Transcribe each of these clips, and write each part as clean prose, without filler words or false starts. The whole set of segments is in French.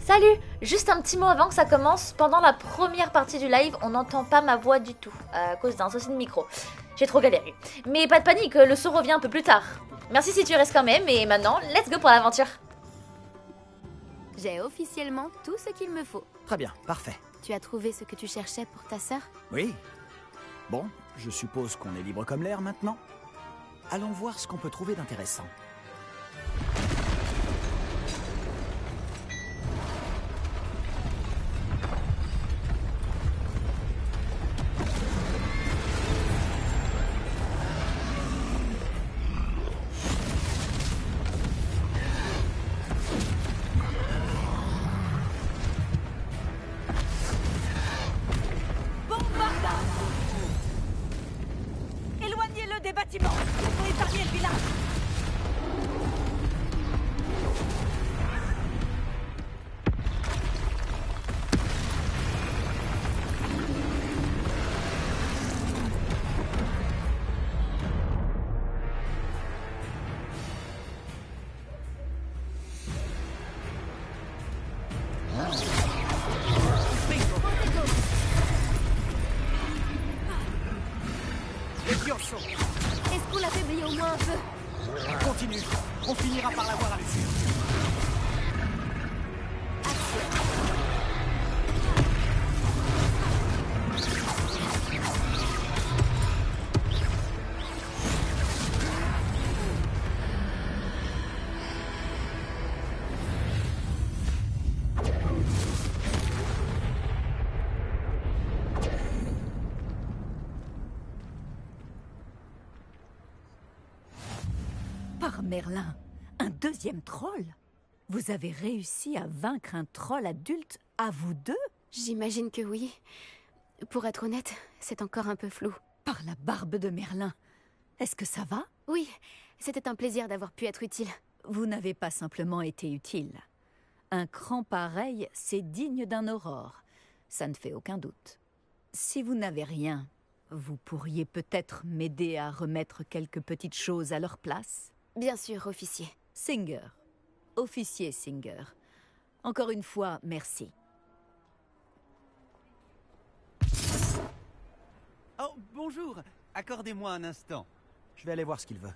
Salut! Juste un petit mot avant que ça commence. Pendant la première partie du live, on n'entend pas ma voix du tout, à cause d'un souci de micro. J'ai trop galéré. Mais pas de panique, le son revient un peu plus tard. Merci si tu restes quand même, et maintenant, let's go pour l'aventure. J'ai officiellement tout ce qu'il me faut. Très bien, parfait. Tu as trouvé ce que tu cherchais pour ta sœur? Oui. Bon, je suppose qu'on est libre comme l'air maintenant. Allons voir ce qu'on peut trouver d'intéressant. Éloignez-le des bâtiments pour épargner le village. Est-ce qu'on l'affaiblit au moins un peu? Continue, on finira par l'avoir à l'usure. Par Merlin, un deuxième troll? Vous avez réussi à vaincre un troll adulte à vous deux? J'imagine que oui. Pour être honnête, c'est encore un peu flou. Par la barbe de Merlin. Est-ce que ça va? Oui, c'était un plaisir d'avoir pu être utile. Vous n'avez pas simplement été utile. Un cran pareil, c'est digne d'un aurore. Ça ne fait aucun doute. Si vous n'avez rien, vous pourriez peut-être m'aider à remettre quelques petites choses à leur place? Bien sûr, officier. Singer. Officier Singer. Encore une fois, merci. Oh, bonjour. Accordez-moi un instant. Je vais aller voir ce qu'il veut.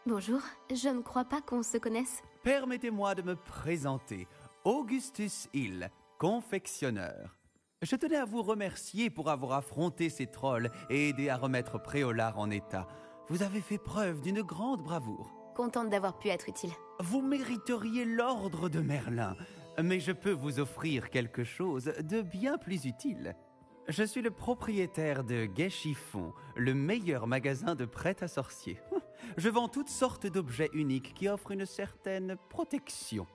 Bonjour, je ne crois pas qu'on se connaisse. Permettez-moi de me présenter. Augustus Hill, confectionneur. Je tenais à vous remercier pour avoir affronté ces trolls et aidé à remettre Préolard en état. Vous avez fait preuve d'une grande bravoure. Contente d'avoir pu être utile. Vous mériteriez l'ordre de Merlin, mais je peux vous offrir quelque chose de bien plus utile. Je suis le propriétaire de Gai Chiffon, le meilleur magasin de prêt-à-sorcier. Je vends toutes sortes d'objets uniques qui offrent une certaine protection.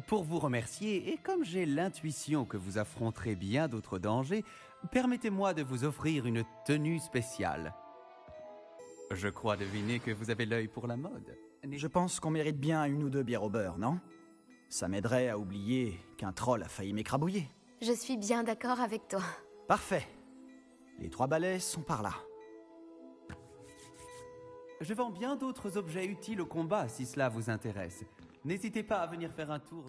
Pour vous remercier, et comme j'ai l'intuition que vous affronterez bien d'autres dangers, permettez-moi de vous offrir une tenue spéciale. Je crois deviner que vous avez l'œil pour la mode. Je pense qu'on mérite bien une ou deux bières au beurre, non? Ça m'aiderait à oublier qu'un troll a failli m'écrabouiller. Je suis bien d'accord avec toi. Parfait. Les 3 balais sont par là. Je vends bien d'autres objets utiles au combat si cela vous intéresse. N'hésitez pas à venir faire un tour.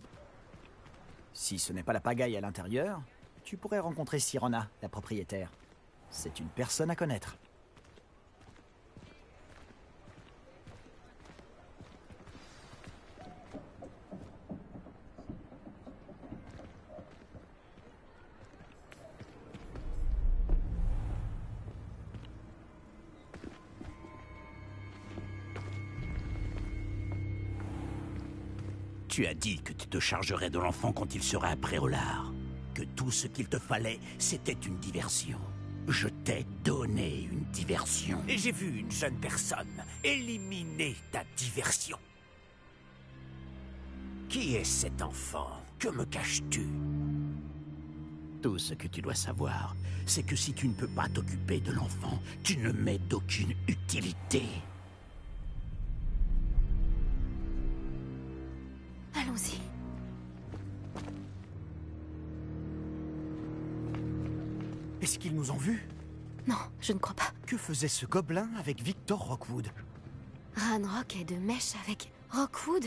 Si ce n'est pas la pagaille à l'intérieur, tu pourrais rencontrer Sirona, la propriétaire. C'est une personne à connaître. Tu as dit que tu te chargerais de l'enfant quand il serait à Préolard. Que tout ce qu'il te fallait, c'était une diversion. Je t'ai donné une diversion. Et j'ai vu une jeune personne éliminer ta diversion. Qui est cet enfant? Que me caches-tu? Tout ce que tu dois savoir, c'est que si tu ne peux pas t'occuper de l'enfant, tu ne m'es d'aucune utilité. Allons-y. Est-ce qu'ils nous ont vus? Non, je ne crois pas. Que faisait ce gobelin avec Victor Rockwood? Ranrock est de mèche avec Rockwood?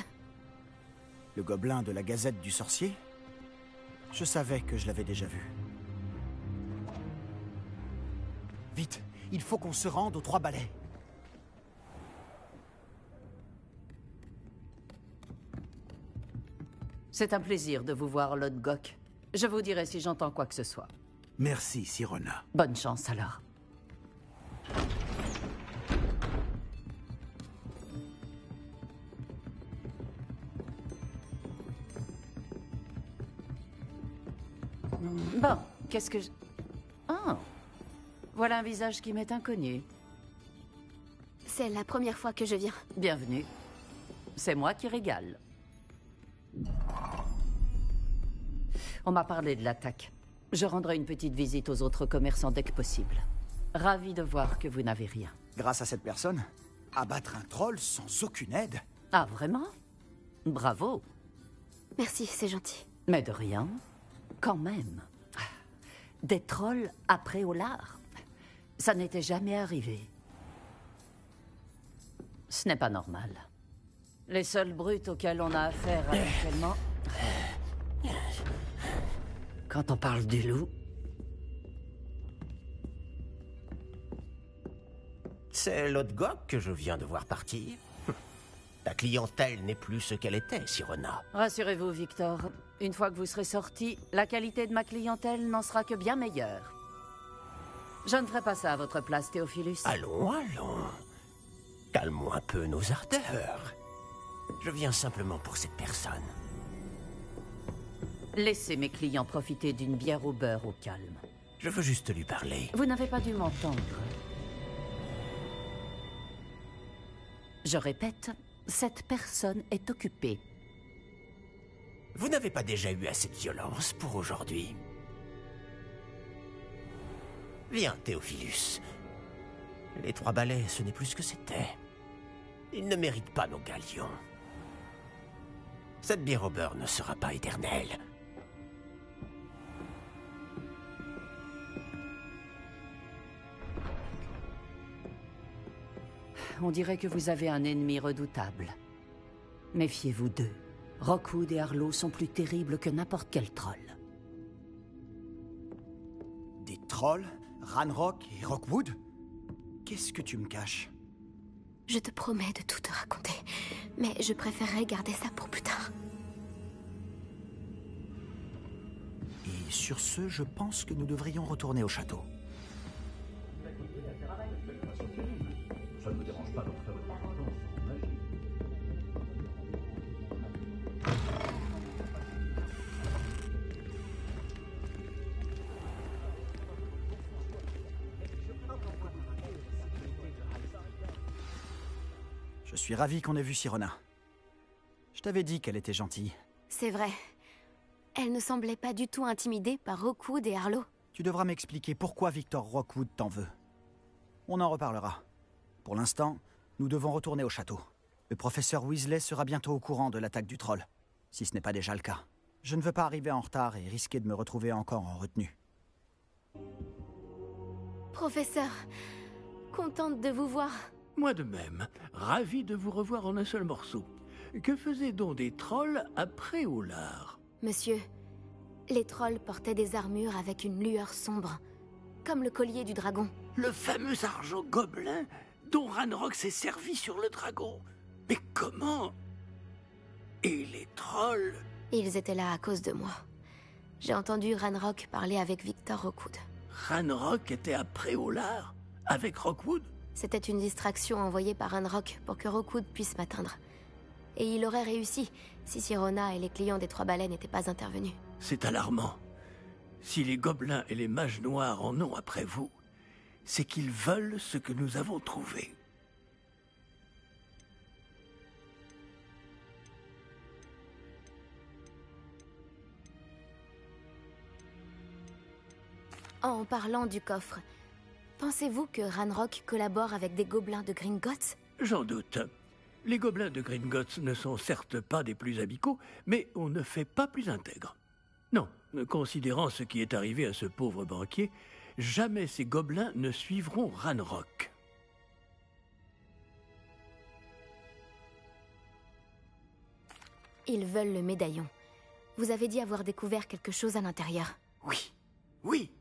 Le gobelin de la Gazette du Sorcier? Je savais que je l'avais déjà vu. Vite, il faut qu'on se rende aux 3 balais. C'est un plaisir de vous voir, Lord Gok. Je vous dirai si j'entends quoi que ce soit. Merci, Sirona. Bonne chance alors. Bon, qu'est-ce que je... Oh, voilà un visage qui m'est inconnu. C'est la première fois que je viens. Bienvenue. C'est moi qui régale. On m'a parlé de l'attaque. Je rendrai une petite visite aux autres commerçants dès que possible. Ravi de voir que vous n'avez rien. Grâce à cette personne, abattre un troll sans aucune aide? Ah, vraiment? Bravo. Merci, c'est gentil. Mais de rien. Quand même. Des trolls après Olar. Ça n'était jamais arrivé. Ce n'est pas normal. Les seules brutes auxquelles on a affaire actuellement... Quand on parle du loup... C'est l'autre Gok que je viens de voir partir. Ta clientèle n'est plus ce qu'elle était, Sirona. Rassurez-vous, Victor. Une fois que vous serez sorti, la qualité de ma clientèle n'en sera que bien meilleure. Je ne ferai pas ça à votre place, Théophilus. Allons, allons. Calmons un peu nos ardeurs. Je viens simplement pour cette personne. Laissez mes clients profiter d'une bière au beurre au calme. Je veux juste lui parler. Vous n'avez pas dû m'entendre. Je répète, cette personne est occupée. Vous n'avez pas déjà eu assez de violence pour aujourd'hui? Viens, Théophilus. Les 3 balais, ce n'est plus ce que c'était. Ils ne méritent pas nos galions. Cette bière au beurre ne sera pas éternelle. On dirait que vous avez un ennemi redoutable. Méfiez-vous d'eux. Rockwood et Arlo sont plus terribles que n'importe quel troll. Des trolls? Ranrock et Rockwood? Qu'est-ce que tu me caches? Je te promets de tout te raconter, mais je préférerais garder ça pour plus tard. Et sur ce, je pense que nous devrions retourner au château. Ça ne me dérange pas d'en faire une référence en magie. Je suis ravi qu'on ait vu Sirona. Je t'avais dit qu'elle était gentille. C'est vrai. Elle ne semblait pas du tout intimidée par Rockwood et Arlo. Tu devras m'expliquer pourquoi Victor Rockwood t'en veut. On en reparlera. Pour l'instant, nous devons retourner au château. Le professeur Weasley sera bientôt au courant de l'attaque du troll, si ce n'est pas déjà le cas. Je ne veux pas arriver en retard et risquer de me retrouver encore en retenue. Professeur, contente de vous voir. Moi de même, ravi de vous revoir en un seul morceau. Que faisaient donc des trolls après Olar? Monsieur, les trolls portaient des armures avec une lueur sombre, comme le collier du dragon. Le fameux argent gobelin dont Ranrock s'est servi sur le dragon. Mais comment? Et les trolls? Ils étaient là à cause de moi. J'ai entendu Ranrock parler avec Victor Rockwood. Ranrock était après Olar? Avec Rockwood? C'était une distraction envoyée par Ranrock pour que Rockwood puisse m'atteindre. Et il aurait réussi si Sirona et les clients des 3 balais n'étaient pas intervenus. C'est alarmant. Si les gobelins et les mages noirs en ont après vous, c'est qu'ils veulent ce que nous avons trouvé. En parlant du coffre, pensez-vous que Ranrock collabore avec des gobelins de Gringotts? J'en doute. Les gobelins de Gringotts ne sont certes pas des plus amicaux, mais on ne fait pas plus intègre. Non, considérant ce qui est arrivé à ce pauvre banquier, jamais ces gobelins ne suivront Ranrock. Ils veulent le médaillon. Vous avez dit avoir découvert quelque chose à l'intérieur. Oui, oui.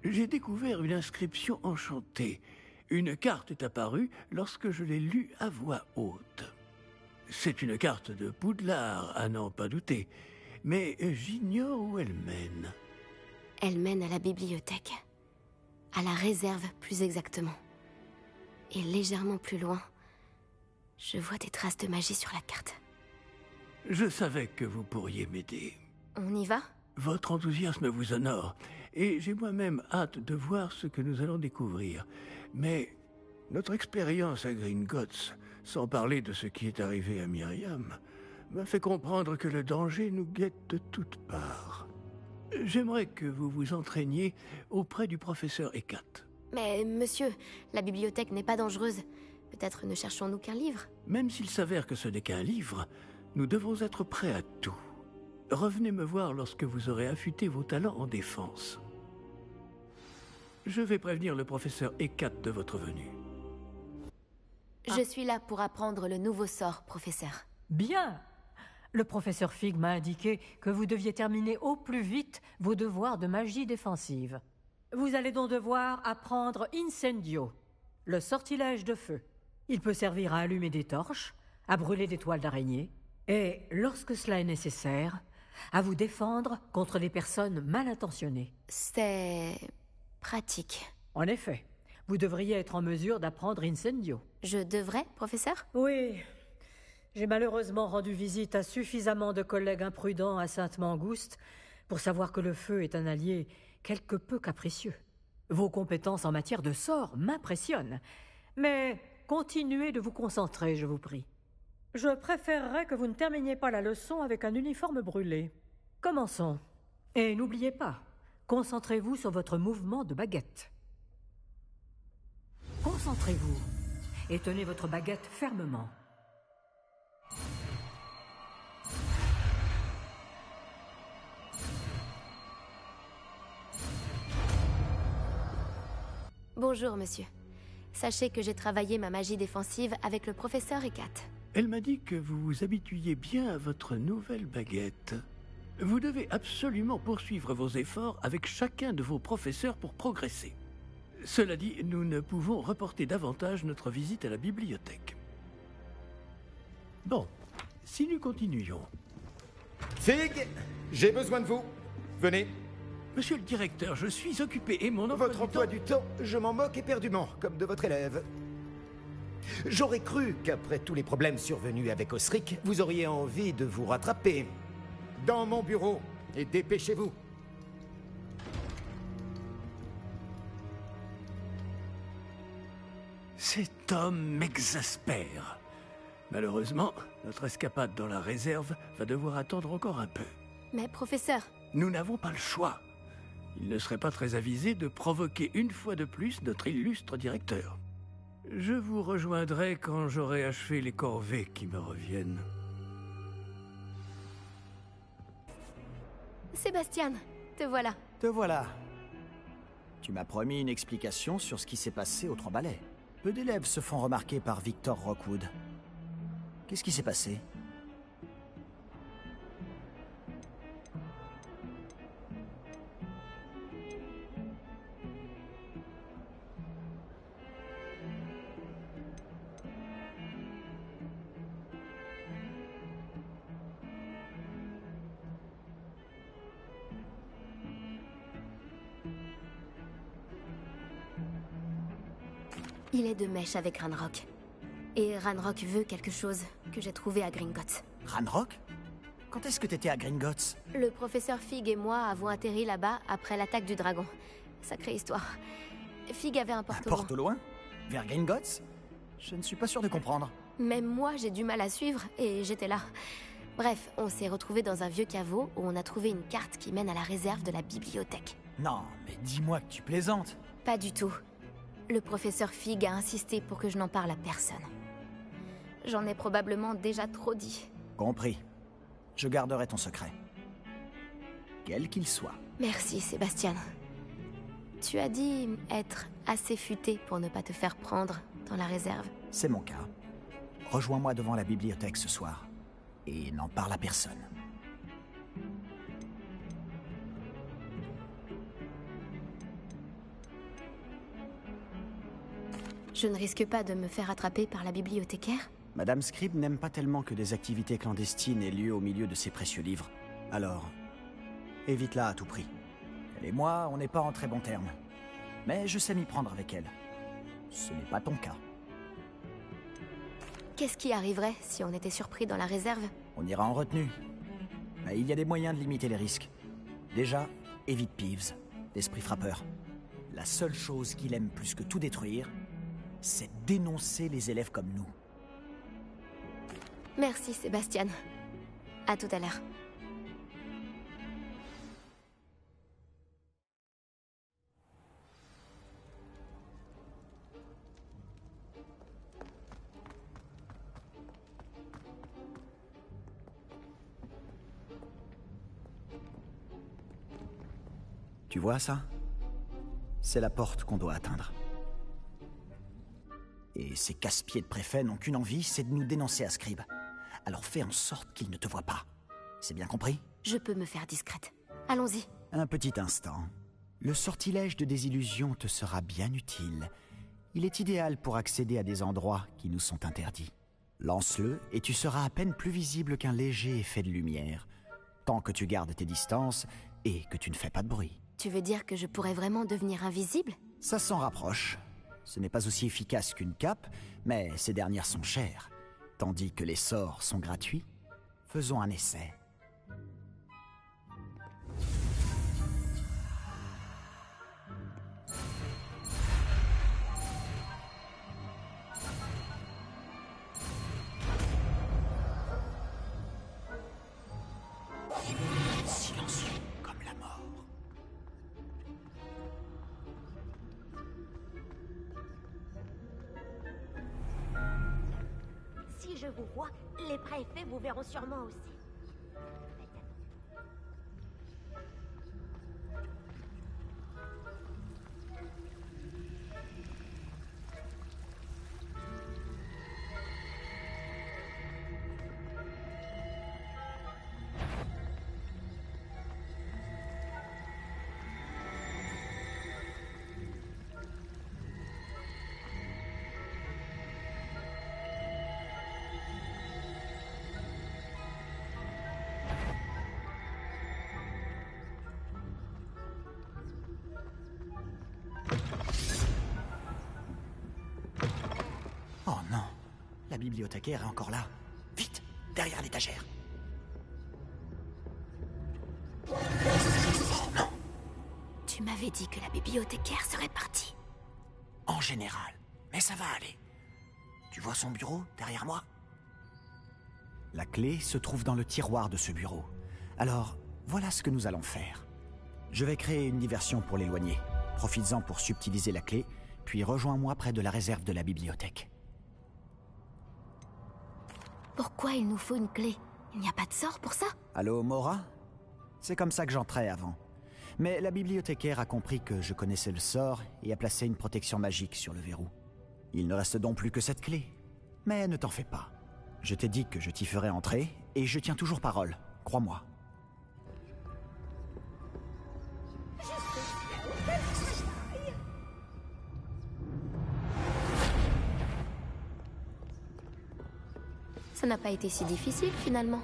J'ai découvert une inscription enchantée. Une carte est apparue lorsque je l'ai lue à voix haute. C'est une carte de Poudlard, à n'en pas douter. Mais j'ignore où elle mène. Elle mène à la bibliothèque. À la réserve, plus exactement. Et légèrement plus loin, je vois des traces de magie sur la carte. Je savais que vous pourriez m'aider. On y va? Votre enthousiasme vous honore, et j'ai moi-même hâte de voir ce que nous allons découvrir. Mais notre expérience à Gringotts, sans parler de ce qui est arrivé à Myriam, m'a fait comprendre que le danger nous guette de toutes parts. J'aimerais que vous vous entraîniez auprès du professeur Hecat. Mais monsieur, la bibliothèque n'est pas dangereuse. Peut-être ne cherchons-nous qu'un livre? Même s'il s'avère que ce n'est qu'un livre, nous devons être prêts à tout. Revenez me voir lorsque vous aurez affûté vos talents en défense. Je vais prévenir le professeur Hecat de votre venue. Je suis là pour apprendre le nouveau sort, professeur. Bien. Le professeur Fig m'a indiqué que vous deviez terminer au plus vite vos devoirs de magie défensive. Vous allez donc devoir apprendre Incendio, le sortilège de feu. Il peut servir à allumer des torches, à brûler des toiles d'araignée, et, lorsque cela est nécessaire, à vous défendre contre les personnes mal intentionnées. C'est pratique. En effet, vous devriez être en mesure d'apprendre Incendio. Je devrais, professeur? Oui. J'ai malheureusement rendu visite à suffisamment de collègues imprudents à Sainte-Mangouste pour savoir que le feu est un allié quelque peu capricieux. Vos compétences en matière de sort m'impressionnent, mais continuez de vous concentrer, je vous prie. Je préférerais que vous ne terminiez pas la leçon avec un uniforme brûlé. Commençons. Et n'oubliez pas, concentrez-vous sur votre mouvement de baguette. Concentrez-vous et tenez votre baguette fermement. Bonjour, monsieur. Sachez que j'ai travaillé ma magie défensive avec le professeur Hecat. Elle m'a dit que vous vous habituiez bien à votre nouvelle baguette. Vous devez absolument poursuivre vos efforts avec chacun de vos professeurs pour progresser. Cela dit, nous ne pouvons reporter davantage notre visite à la bibliothèque. Bon, si nous continuions... Fig, j'ai besoin de vous. Venez. Monsieur le directeur, je suis occupé et mon emploi Votre emploi du temps, je m'en moque éperdument, comme de votre élève. J'aurais cru qu'après tous les problèmes survenus avec Osric, vous auriez envie de vous rattraper. Dans mon bureau, et dépêchez-vous. Cet homme m'exaspère. Malheureusement, notre escapade dans la réserve va devoir attendre encore un peu. Mais professeur... Nous n'avons pas le choix. Il ne serait pas très avisé de provoquer une fois de plus notre illustre directeur. Je vous rejoindrai quand j'aurai achevé les corvées qui me reviennent. Sébastien, te voilà. Te voilà. Tu m'as promis une explication sur ce qui s'est passé aux Trois Balais. Peu d'élèves se font remarquer par Victor Rockwood. Qu'est-ce qui s'est passé ? Il est de mèche avec Ranrock. Et Ranrock veut quelque chose que j'ai trouvé à Gringotts. Ranrock ? Quand est-ce que t'étais à Gringotts ? Le professeur Fig et moi avons atterri là-bas après l'attaque du dragon. Sacrée histoire. Fig avait un porte-au-loin. Un porte-au-loin ? Vers Gringotts ? Je ne suis pas sûr de comprendre. Même moi, j'ai du mal à suivre, et j'étais là. Bref, on s'est retrouvés dans un vieux caveau où on a trouvé une carte qui mène à la réserve de la bibliothèque. Non, mais dis-moi que tu plaisantes. Pas du tout. Le professeur Fig a insisté pour que je n'en parle à personne. J'en ai probablement déjà trop dit. Compris. Je garderai ton secret. Quel qu'il soit. Merci, Sébastien. Tu as dit être assez futé pour ne pas te faire prendre dans la réserve. C'est mon cas. Rejoins-moi devant la bibliothèque ce soir. Et n'en parle à personne. Je ne risque pas de me faire attraper par la bibliothécaire? Madame Scribe n'aime pas tellement que des activités clandestines aient lieu au milieu de ses précieux livres. Alors, évite-la à tout prix. Elle et moi, on n'est pas en très bons termes. Mais je sais m'y prendre avec elle. Ce n'est pas ton cas. Qu'est-ce qui arriverait si on était surpris dans la réserve? On ira en retenue. Mais il y a des moyens de limiter les risques. Déjà, évite Peeves, l'esprit frappeur. La seule chose qu'il aime plus que tout détruire, c'est dénoncer les élèves comme nous. Merci, Sébastien. À tout à l'heure. Tu vois ça? C'est la porte qu'on doit atteindre. Et ces casse-pieds de préfet n'ont qu'une envie, c'est de nous dénoncer à Scribe. Alors fais en sorte qu'ils ne te voient pas. C'est bien compris? Je peux me faire discrète. Allons-y. Un petit instant. Le sortilège de désillusion te sera bien utile. Il est idéal pour accéder à des endroits qui nous sont interdits. Lance-le et tu seras à peine plus visible qu'un léger effet de lumière. Tant que tu gardes tes distances et que tu ne fais pas de bruit. Tu veux dire que je pourrais vraiment devenir invisible? Ça s'en rapproche. Ce n'est pas aussi efficace qu'une cape, mais ces dernières sont chères. Tandis que les sorts sont gratuits. Faisons un essai. Silencieux comme la mort. Si je vous vois, les préfets vous verront sûrement aussi. Oh non, la bibliothécaire est encore là. Vite, derrière l'étagère. Oh non. Tu m'avais dit que la bibliothécaire serait partie. En général, mais ça va aller. Tu vois son bureau derrière moi? La clé se trouve dans le tiroir de ce bureau. Alors, voilà ce que nous allons faire. Je vais créer une diversion pour l'éloigner. Profites-en pour subtiliser la clé, puis rejoins-moi près de la réserve de la bibliothèque. Pourquoi il nous faut une clé? Il n'y a pas de sort pour ça? Allô, Mora? C'est comme ça que j'entrais avant. Mais la bibliothécaire a compris que je connaissais le sort et a placé une protection magique sur le verrou. Il ne reste donc plus que cette clé. Mais ne t'en fais pas. Je t'ai dit que je t'y ferais entrer, et je tiens toujours parole, crois-moi. Ça n'a pas été si difficile finalement.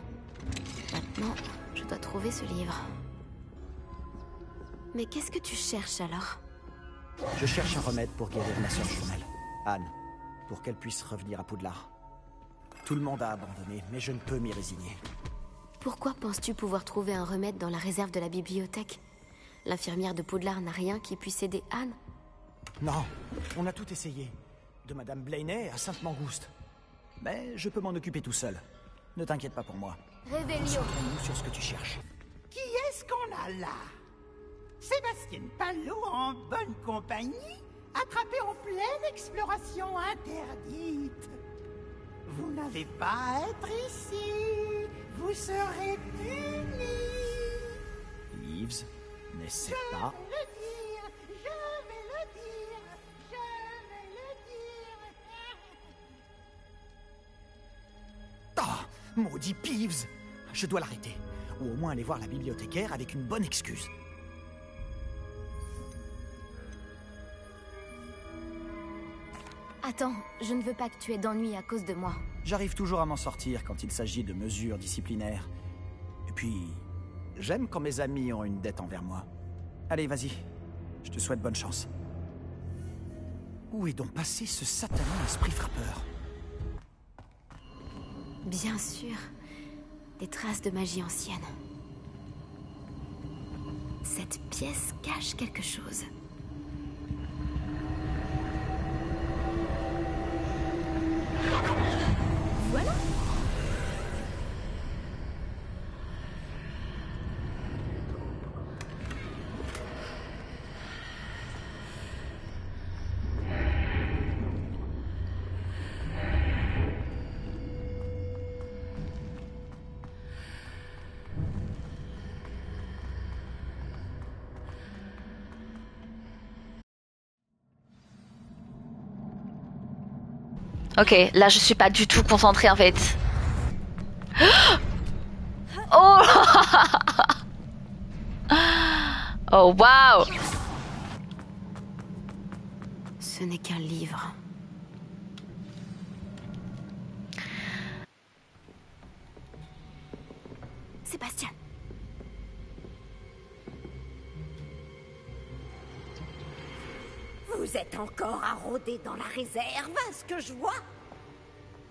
Maintenant, je dois trouver ce livre. Mais qu'est-ce que tu cherches alors? Je cherche un remède pour guérir ma sœur jumelle, Anne, pour qu'elle puisse revenir à Poudlard. Tout le monde a abandonné, mais je ne peux m'y résigner. Pourquoi penses-tu pouvoir trouver un remède dans la réserve de la bibliothèque? L'infirmière de Poudlard n'a rien qui puisse aider Anne? Non, on a tout essayé. De Madame Blaney à Sainte-Mangouste. Mais je peux m'en occuper tout seul. Ne t'inquiète pas pour moi. Révélio. Concentrons-nous sur ce que tu cherches. Qui est-ce qu'on a là? Sébastien Palot en bonne compagnie, attrapé en pleine exploration interdite. Vous n'avez pas à être ici. Vous serez punis. Yves, n'essaie pas. Je vais le dire, je vais le dire, je vais le dire. Ah, maudit maudit Peeves! Je dois l'arrêter. Ou au moins aller voir la bibliothécaire avec une bonne excuse. Attends, je ne veux pas que tu aies d'ennui à cause de moi. J'arrive toujours à m'en sortir quand il s'agit de mesures disciplinaires. Et puis, j'aime quand mes amis ont une dette envers moi. Allez, vas-y. Je te souhaite bonne chance. Où est donc passé ce satané esprit frappeur? Bien sûr. Des traces de magie ancienne. Cette pièce cache quelque chose. Voilà. Ok, là je suis pas du tout concentrée en fait. Oh. Oh waouh. Ce n'est qu'un livre. Sébastien. Vous êtes encore à rôder dans la réserve, à ce que je vois.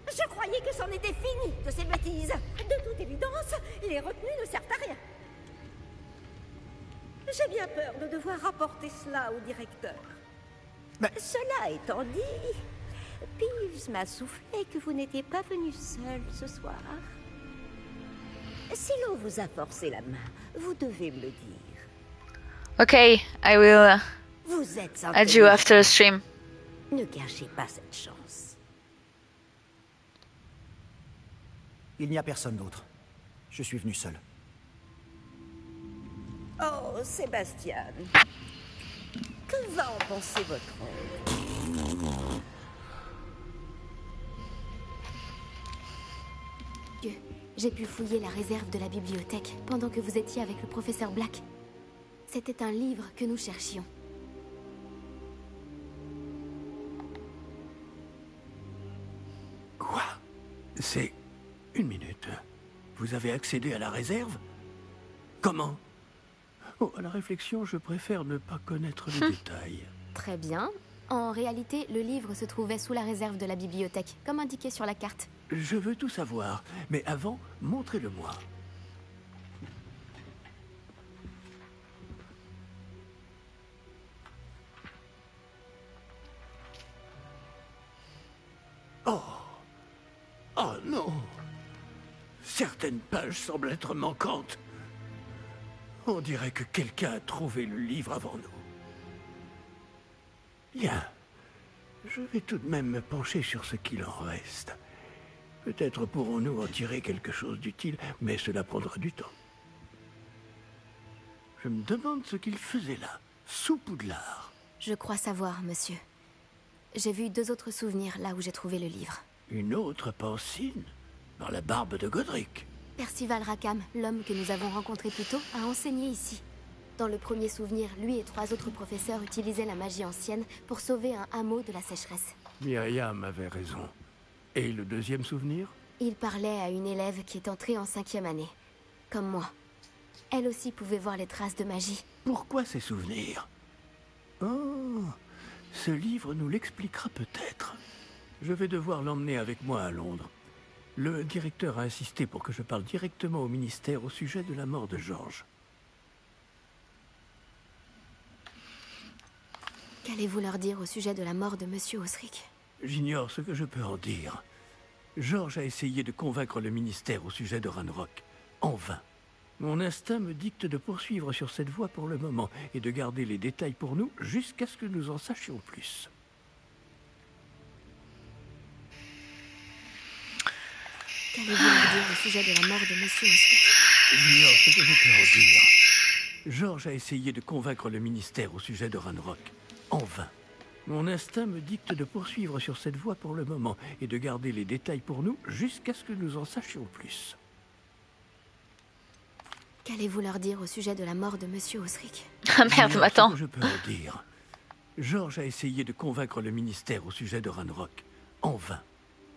Je croyais que c'en était fini de ces bêtises. De toute évidence, les retenues ne servent à rien. J'ai bien peur de devoir rapporter cela au directeur. Cela étant dit, Peeves m'a soufflé que vous n'étiez pas venu seul ce soir. Si l'on vous a forcé la main, vous devez me le dire. Ok, I will Vous êtes add you after the stream. Ne gâchez pas cette chance. Il n'y a personne d'autre. Je suis venu seul. Oh, Sébastien. Que va en penser votre oncle? J'ai pu fouiller la réserve de la bibliothèque pendant que vous étiez avec le professeur Black. C'était un livre que nous cherchions. Quoi? C'est... Une minute. Vous avez accédé à la réserve? Comment? Oh, à la réflexion, je préfère ne pas connaître les détails. Très bien. En réalité, le livre se trouvait sous la réserve de la bibliothèque, comme indiqué sur la carte. Je veux tout savoir, mais avant, montrez-le-moi. Oh! Oh non! Certaines pages semblent être manquantes. On dirait que quelqu'un a trouvé le livre avant nous. Bien. Je vais tout de même me pencher sur ce qu'il en reste. Peut-être pourrons-nous en tirer quelque chose d'utile, mais cela prendra du temps. Je me demande ce qu'il faisait là, sous Poudlard. Je crois savoir, monsieur. J'ai vu 2 autres souvenirs là où j'ai trouvé le livre. Une autre Pancine? Dans la barbe de Godric. Percival Rackham, l'homme que nous avons rencontré plus tôt, a enseigné ici. Dans le premier souvenir, lui et 3 autres professeurs utilisaient la magie ancienne pour sauver un hameau de la sécheresse. Myriam avait raison. Et le deuxième souvenir? Il parlait à une élève qui est entrée en 5e année, comme moi. Elle aussi pouvait voir les traces de magie. Pourquoi ces souvenirs? Oh, ce livre nous l'expliquera peut-être. Je vais devoir l'emmener avec moi à Londres. Le directeur a insisté pour que je parle directement au ministère au sujet de la mort de George. Qu'allez-vous leur dire au sujet de la mort de Monsieur Osric? J'ignore ce que je peux en dire. George a essayé de convaincre le ministère au sujet de Ranrock. En vain. Mon instinct me dicte de poursuivre sur cette voie pour le moment et de garder les détails pour nous jusqu'à ce que nous en sachions plus. Qu'allez-vous leur dire au sujet de la mort de Monsieur Osric? J'ignore ce que je peux en dire. George a essayé de convaincre le ministère au sujet de Ranrock. En vain. Mon instinct me dicte de poursuivre sur cette voie pour le moment et de garder les détails pour nous jusqu'à ce que nous en sachions plus. Qu'allez-vous leur dire au sujet de la mort de Monsieur Osric? Ah merde, attends. Je peux en dire. George a essayé de convaincre le ministère au sujet de Ranrock. En vain.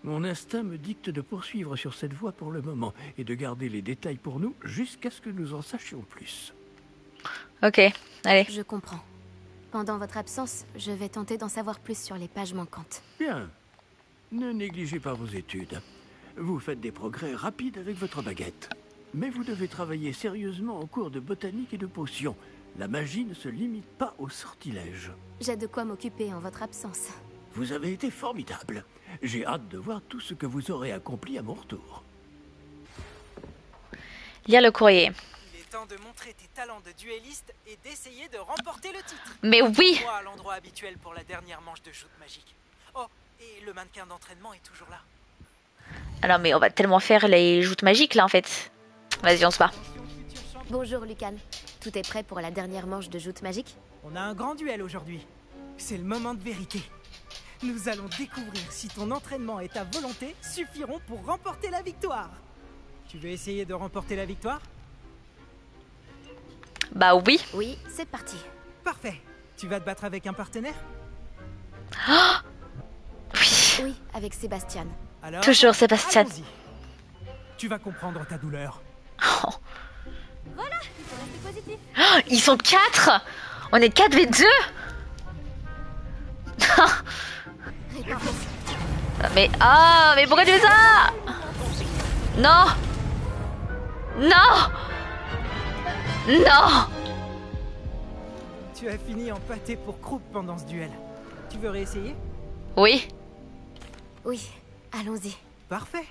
Mon instinct me dicte de poursuivre sur cette voie pour le moment et de garder les détails pour nous jusqu'à ce que nous en sachions plus. Ok, allez. Je comprends. Pendant votre absence, je vais tenter d'en savoir plus sur les pages manquantes. Bien. Ne négligez pas vos études. Vous faites des progrès rapides avec votre baguette. Mais vous devez travailler sérieusement en cours de botanique et de potions. La magie ne se limite pas au sortilège. J'ai de quoi m'occuper en votre absence. Vous avez été formidable. J'ai hâte de voir tout ce que vous aurez accompli à mon retour. Lire le courrier. Il est temps de montrer tes talents de duelliste et d'essayer de remporter le titre. Mais oui. À l'endroit habituel pour la dernière manche de joute magique. Oh, et le mannequin d'entraînement est toujours là. Alors mais on va tellement faire les joutes magiques là en fait. Vas-y, on se bat. Bonjour Lucan. Tout est prêt pour la dernière manche de joute magique? On a un grand duel aujourd'hui. C'est le moment de vérité. Nous allons découvrir si ton entraînement et ta volonté suffiront pour remporter la victoire. Tu veux essayer de remporter la victoire? Bah oui. Oui, c'est parti. Parfait. Tu vas te battre avec un partenaire? Oh oui. Oui, avec Sébastien. Alors, toujours Sébastien. Tu vas comprendre ta douleur. Oh. Voilà, il faut rester positif. Oh, ils sont 4. On est 4v2. Mais mais pourquoi tu fais ça? Non. Non. Non. Tu as fini en pâté pour croupe pendant ce duel. Tu veux réessayer? Oui. Oui, allons-y. Parfait.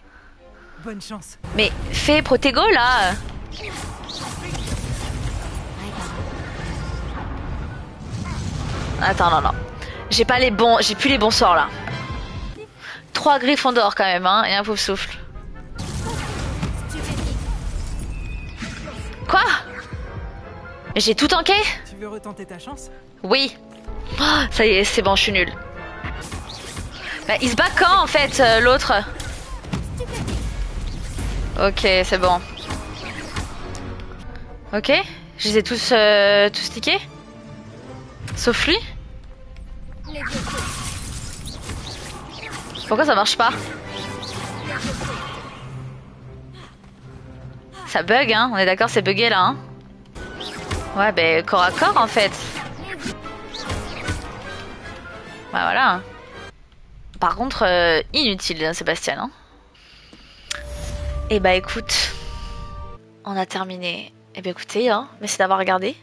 Bonne chance. Mais fais Protego là. Attends, non. J'ai plus les bons sorts là. 3 Gryffondor quand même, hein, et un pauvre souffle. Quoi? J'ai tout tanké? Tu veux retenter ta chance? Oui. Oh, ça y est, c'est bon, je suis nulle. Bah, il se bat quand en fait, l'autre? Ok, c'est bon. Ok, je les ai tous tickés. Sauf lui. Pourquoi ça marche pas? Ça bug, hein? On est d'accord, c'est bugué là, hein? Ouais, ben corps à corps en fait. Bah voilà. Par contre, inutile, Sébastien. Hein. Et bah écoute, on a terminé. Et bah écoutez, hein, merci d'avoir regardé.